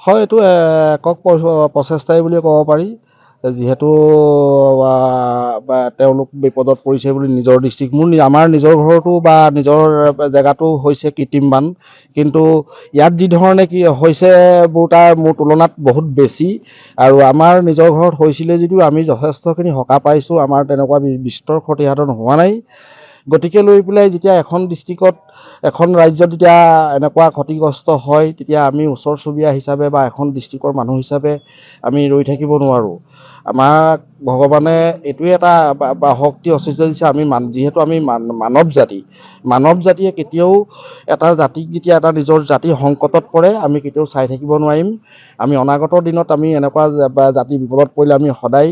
হয়, এইটো একক প্ৰচেষ্টাই বুলি ক'ব পাৰি। যিহেতু তেওঁলোক বিপদত পৰিছে বুলি নিজৰ দৃষ্টিক আমাৰ নিজৰ ঘৰতো বা নিজৰ জেগাতো হৈছে কৃত্ৰিম বান, কিন্তু ইয়াত যি ধৰণে কি হৈছে মোৰ তুলনাত বহুত বেছি। আৰু আমাৰ নিজৰ ঘৰত হৈছিলে যদিও আমি যথেষ্টখিনি সকাহ পাইছোঁ, আমাৰ তেনেকুৱা বিস্তৰ ক্ষতিসাধন হোৱা নাই। গতিকে লৈ পেলাই যেতিয়া এখন ডিষ্ট্ৰিক্টত এখন ৰাজ্যত যেতিয়া এনেকুৱা ক্ষতিগ্ৰস্ত হয়, তেতিয়া আমি ওচৰ চুবুৰীয়া হিচাপে বা এখন ডিষ্ট্ৰিক্টৰ মানুহ হিচাপে আমি ৰৈ থাকিব নোৱাৰোঁ। আমাক ভগৱানে এইটোৱে এটা শক্তি ঐশ্বৰ্য দিছে, যিহেতু আমি মানৱ জাতিয়ে কেতিয়াও এটা জাতিক যেতিয়া এটা নিজৰ জাতি সংকটত পৰে আমি কেতিয়াও চাই থাকিব নোৱাৰিম। আমি অনাগত দিনত আমি এনেকুৱা জাতি বিপদত পৰিলে আমি সদায়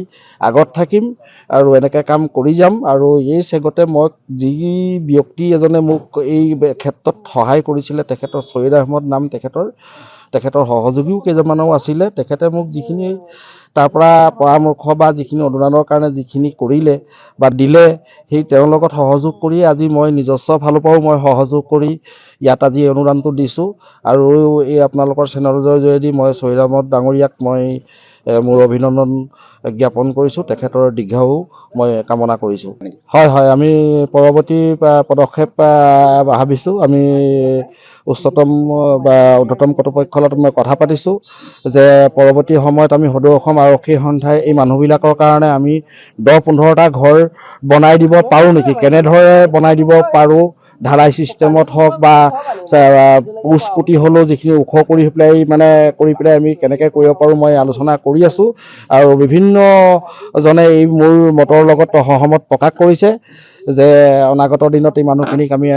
আগত থাকিম আৰু এনেকৈ কাম কৰি যাম। আৰু এই চেগতে মই যি ব্যক্তি এজনে মোক এই ক্ষেত্ৰত সহায় কৰিছিলে, তেখেতৰ ছৈয়দ আহমদ নাম তেখেতৰ সহযোগীও কেইজনমানো আছিলে। তেখেতে মোক যিখিনি তাৰ পৰা পৰামৰ্শ বা যিখিনি অনুদানৰ কাৰণে যিখিনি কৰিলে বা দিলে, সেই তেওঁৰ লগত সহযোগ কৰি আজি মই নিজস্ব ফালৰ পৰাও মই সহযোগ কৰি ইয়াত আজি অনুদানটো দিছোঁ। আৰু এই আপোনালোকৰ চেনেলৰ জৰিয়তে মই ছৈয়দ আহমদ ডাঙৰীয়াক মই মোৰ অভিনন্দন জ্ঞাপন কৰিছোঁ, তেখেতৰ দীৰ্ঘায়ু মই কামনা কৰিছোঁ। হয়, আমি পৰৱৰ্তী পদক্ষেপ ভাবিছোঁ। আমি উচ্চতম বা ঊৰ্ধ্বতম কৰ্তৃপক্ষৰ লগত মই কথা পাতিছোঁ যে পৰৱৰ্তী সময়ত আমি সদৌ অসম আৰক্ষী সন্থাই এই মানুহবিলাকৰ কাৰণে আমি 10-15টা ঘৰ বনাই দিব পাৰোঁ নেকি, কেনেদৰে বনাই দিব পাৰোঁ, ঢালাই ছিষ্টেমত হওক বা পোচ পুতি হ'লেও যিখিনি ওখ কৰি পেলাই আমি কেনেকৈ কৰিব পাৰোঁ মই আলোচনা কৰি আছোঁ। আৰু বিভিন্নজনে এই মোৰ মতৰ লগত সহমত প্ৰকাশ কৰিছে যে অনাগত দিনত এই মানুহখিনিক আমি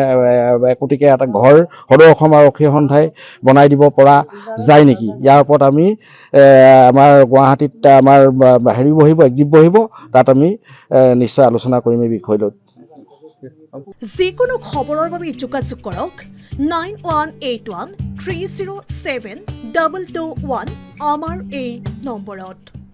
একোটিকে এটা ঘৰ সদৌ অসম আৰক্ষী সন্থাই বনাই দিব পৰা যায় নেকি। ইয়াৰ ওপৰত আমি আমাৰ গুৱাহাটীত আমাৰ এক্সিট বহিব, তাত আমি নিশ্চয় আলোচনা কৰিম এই বিষয়টোত। যিকোনো খবৰৰ বাবে যোগাযোগ কৰক 9181307221 আমাৰ এই নম্বৰত।